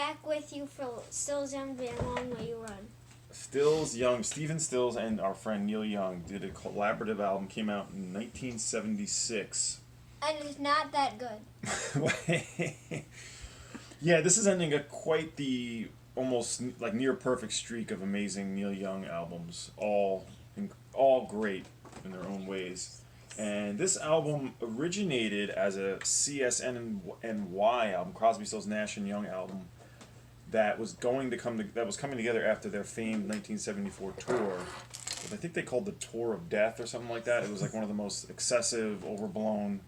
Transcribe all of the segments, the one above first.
back with you for Stills Young Band, Long Way You Run. Stills Young, Stephen Stills and our friend Neil Young did a collaborative album, came out in 1976. And it's not that good. Yeah, this is ending quite the almost like near perfect streak of amazing Neil Young albums, all great in their own ways. And this album originated as a CSNY album, Crosby, Stills, Nash and Young album, that was coming together after their famed 1974 tour. I think they called the Tour of Death or something like that. It was like one of the most excessive, overblown,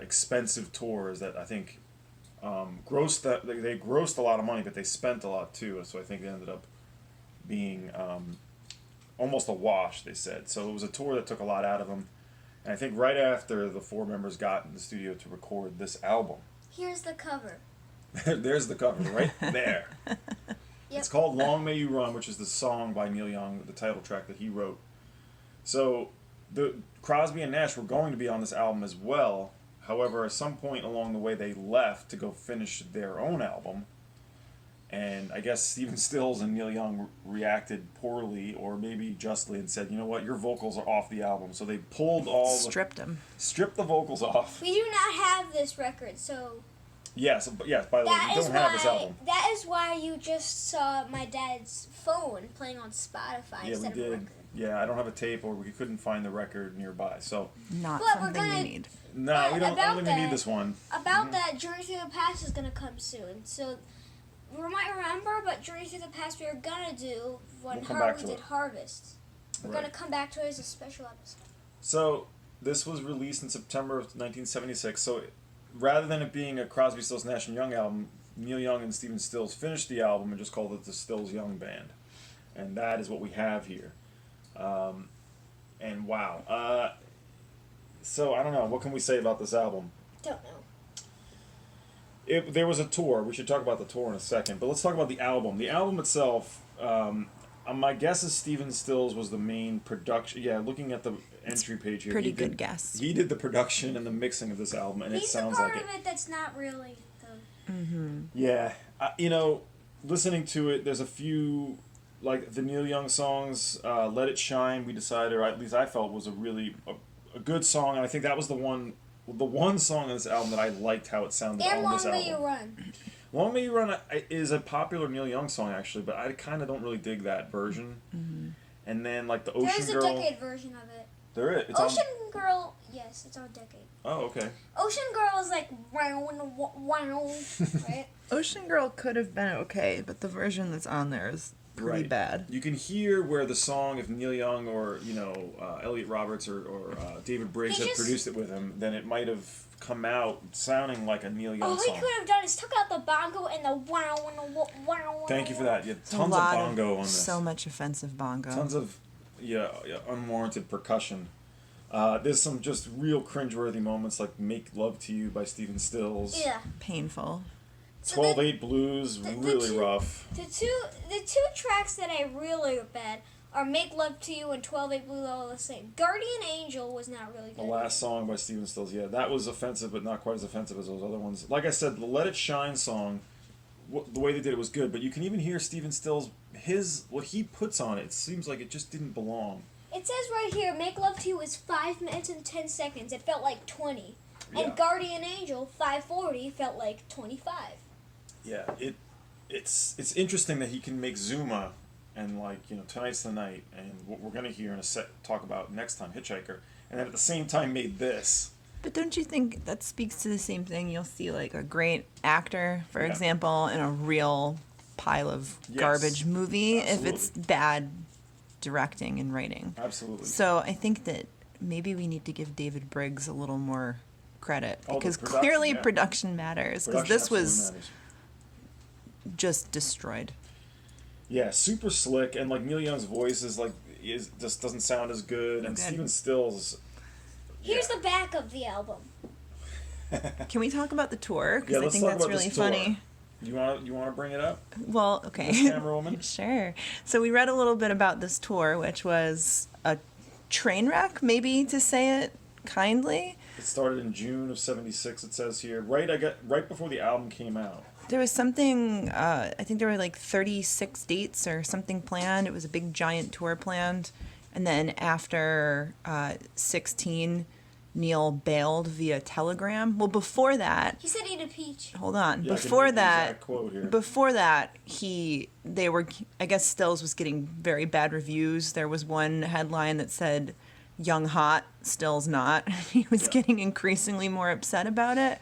expensive tours that I think they grossed a lot of money, but they spent a lot too. So I think it ended up being almost a wash, they said. So it was a tour that took a lot out of them. And I think right after the four members got in the studio to record this album. Here's the cover. There's the cover right there. Yep. It's called Long May You Run, which is the song by Neil Young, the title track that he wrote. So the Crosby and Nash were going to be on this album as well. However, at some point along the way, they left to go finish their own album. And I guess Stephen Stills and Neil Young reacted poorly, or maybe justly, and said, "You know what? Your vocals are off the album." So they pulled stripped the vocals off. We do not have this record, so. Yes. By the way, we don't have this album. That is why you just saw my dad's phone playing on Spotify instead of a record. Yeah, I don't have a tape, or we couldn't find the record nearby. So. Not something we need. No, we don't. I don't think we need this one. About that, Journey Through the Past is gonna come soon. So. We might remember, but Journey Through the Past we were gonna do when we did Harvest. We're gonna come back to it as a special episode. So this was released in September of 1976. So rather than it being a Crosby, Stills, Nash and Young album, Neil Young and Stephen Stills finished the album and just called it the Stills Young Band, and that is what we have here. And wow. So I don't know. What can we say about this album? Don't know. There was a tour. We should talk about the tour in a second, but let's talk about the album. The album itself, my guess is Stephen Stills was the main production. Yeah, looking at the entry page here. Pretty good guess. He did the production and the mixing of this album, and it sounds like it. He's the part of it that's not really the... Mm-hmm. Yeah. Listening to it, there's a few, like the Neil Young songs, Let It Shine, we decided, or at least I felt was a good song, and I think that was the one song on this album that I liked how it sounded on this album. Long May You Run. Long May You Run is a popular Neil Young song, actually, but I kind of don't really dig that version. Mm-hmm. And then, like, the Ocean Girl... There's a Decade version of it. There is? Ocean Girl... Yes, it's on Decade. Oh, okay. Ocean Girl is like... wow, right? Ocean Girl could have been okay, but the version that's on there is pretty bad. You can hear where the song, if Neil Young or, Elliot Roberts or David Briggs had produced it with him, then it might have come out sounding like a Neil Young song. All he could have done is took out the bongo and the wow. Thank you for that. Yeah, tons of bongo on this. So much offensive bongo. Tons of unwarranted percussion. There's some just real cringeworthy moments like Make Love to You by Stephen Stills. Yeah. Painful. 12/8 Blues, really rough. The two tracks that I really are bad are Make Love to You and 12/8 Blues, all the same. Guardian Angel was not really good. The last song by Stephen Stills, yeah, that was offensive, but not quite as offensive as those other ones. Like I said, the Let It Shine song, the way they did it was good, but you can even hear Stephen Stills, what he puts on it, it seems like it just didn't belong. It says right here, Make Love to You is 5 minutes and 10 seconds. It felt like 20. Yeah. And Guardian Angel, 5:40, felt like 25. Yeah, it's interesting that he can make Zuma and Tonight's the Night and what we're gonna hear in talk about next time, Hitchhiker, and then at the same time made this. But don't you think that speaks to the same thing? You'll see like a great actor, for example, in a real pile of garbage movie if it's bad directing and writing. Absolutely. So I think that maybe we need to give David Briggs a little more credit because clearly production matters, because this was just destroyed. Yeah, super slick, and like Neil Young's voice just doesn't sound as good, and Stephen Stills. Here's the back of the album. Can we talk about the tour? Because I think that's really funny. You want to bring it up? Well, okay. Camera woman? Sure. So we read a little bit about this tour, which was a train wreck, maybe to say it kindly. It started in June of '76. It says here, right before the album came out. There was something. I think there were like 36 dates or something planned. It was a big giant tour planned, and then after 16, Neil bailed via telegram. Well, before that, he said eat a peach. Hold on. Yeah, before that, I guess Stills was getting very bad reviews. There was one headline that said, "Young hot, Stills not." He was getting increasingly more upset about it.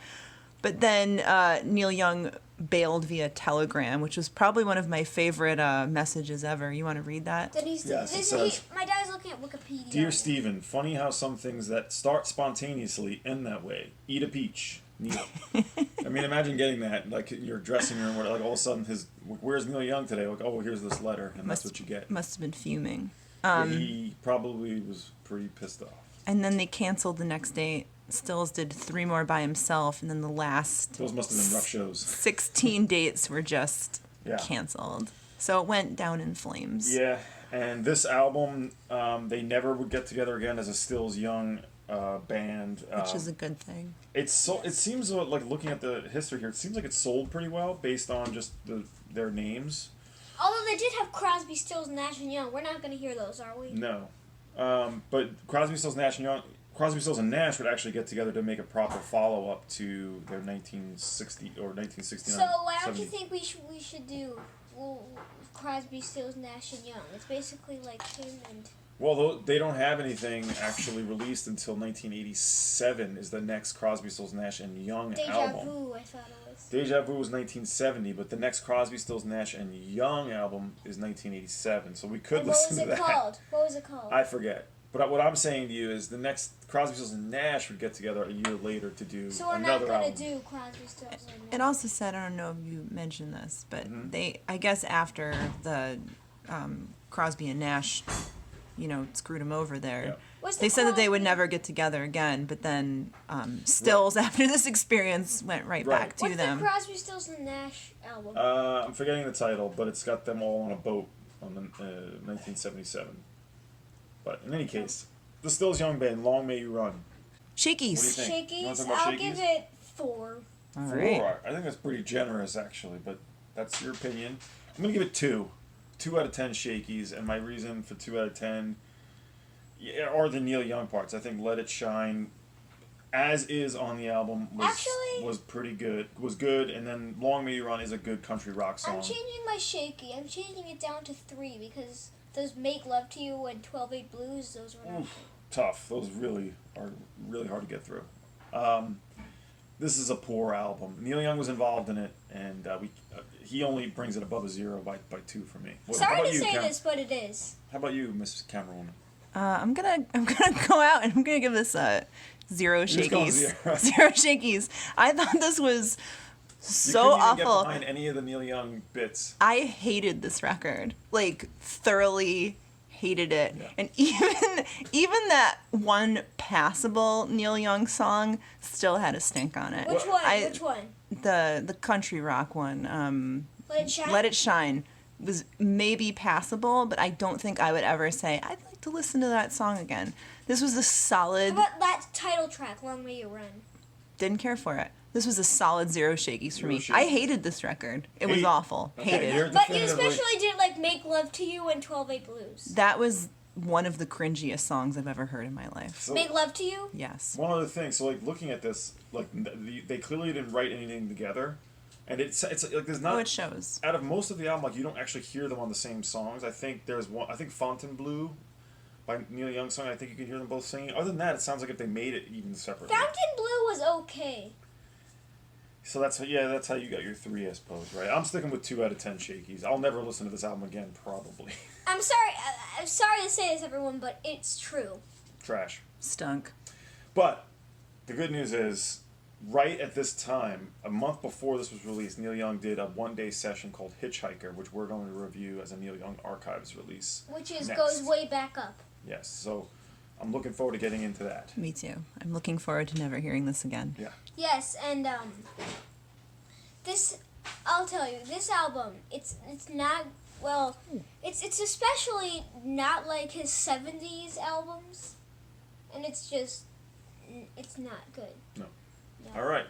But then Neil Young bailed via telegram, which was probably one of my favorite messages ever. You want to read that? Then he's, yes, it says, my dad's looking at Wikipedia. Dear Stephen, funny how some things that start spontaneously end that way. Eat a peach. Neil. I mean, imagine getting that, like, in your dressing room, where, like, all of a sudden, where's Neil Young today? Like, oh, here's this letter, and that's what you get. Must have been fuming. He probably was pretty pissed off. And then they canceled the next date. Stills did 3 more by himself, and then the last... Those must have been rough shows. 16 dates were just canceled. So it went down in flames. Yeah, and this album, they never would get together again as a Stills Young band. Which is a good thing. It seems like, looking at the history here, it seems like it sold pretty well based on just their names. Although they did have Crosby, Stills, Nash and Young. We're not going to hear those, are we? No. But Crosby, Stills, and Nash would actually get together to make a proper follow-up to their 1960 or 1969. So why don't you think we should do Crosby, Stills, Nash and Young? It's basically like him and... Well, they don't have anything actually released until 1987 is the next Crosby, Stills, Nash and Young album. Deja Vu, I thought it was. Deja Vu was 1970, but the next Crosby, Stills, Nash and Young album is 1987, so we could listen to that. What was it called? I forget. But what I'm saying to you is the next Crosby, Stills, and Nash would get together a year later to do so we're another not album. going to do Crosby, Stills, and Nash. It also said, I don't know if you mentioned this, but I guess after the Crosby and Nash, screwed him over there, they said that they would never get together again, but then Stills, after this experience, went right back to them. What's the Crosby, Stills, and Nash album? I'm forgetting the title, but it's got them all on a boat on the 1977. But in any case, the Stills Young Band, Long May You Run. Shakey's. What do you think? You wanna Shakey's, talk about I'll Shakey's? give it 4. All right. 4. I think that's pretty generous, actually, but that's your opinion. I'm going to give it 2. 2 out of 10 Shakey's, and my reason for 2 out of 10 are the Neil Young parts. I think Let It Shine, as is on the album, was pretty good. Was good, and then Long May You Run is a good country rock song. I'm changing my Shakey. I'm changing it down to 3 because those Make Love to You and 12/8 Blues, those were not tough. Those really are really hard to get through. This is a poor album. Neil Young was involved in it, and he only brings it above a 0 by 2 for me. Sorry to say this, but it is. How about you, Miss Cameron? I'm gonna go out and I'm gonna give this a 0 Shakey's. 0 Shakey's. I thought this was so you couldn't even awful. Get behind any of the Neil Young bits. I hated this record, like thoroughly hated it, and even that one passable Neil Young song still had a stink on it. Which one? Which one? The country rock one. Let It Shine. Let It Shine was maybe passable, but I don't think I would ever say I'd like to listen to that song again. This was a solid. How about that title track, Long May You Run? Didn't care for it. This was a solid 0 Shakey's for me. I hated this record. It was awful. Okay, hated. But you especially did like Make Love to You and 12/8 Blues. That was one of the cringiest songs I've ever heard in my life. So, Make Love to You? Yes. One other thing, so like looking at this, like they clearly didn't write anything together, and it's like there's not. Oh, it shows. Out of most of the album, like you don't actually hear them on the same songs. I think there's one. I think Fontainebleau by Neil Young song. I think you can hear them both singing. Other than that, it sounds like if they made it even separately. Fontainebleau was okay. So that's how you got your 3, I suppose, right? I'm sticking with 2 out of 10 Shakey's. I'll never listen to this album again, probably. I'm sorry to say this, everyone, but it's true. Trash. Stunk. But the good news is, right at this time, a month before this was released, Neil Young did a 1-day session called Hitchhiker, which we're going to review as a Neil Young Archives release. Which next. goes way back up. Yes, so I'm looking forward to getting into that. Me too. I'm looking forward to never hearing this again. Yeah. Yes, and this, I'll tell you, this album, it's not, well, it's especially not like his 70s albums, and it's just it's not good. No. No. All right.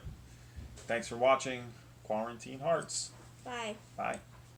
Thanks for watching Quarantine Hearts. Bye. Bye.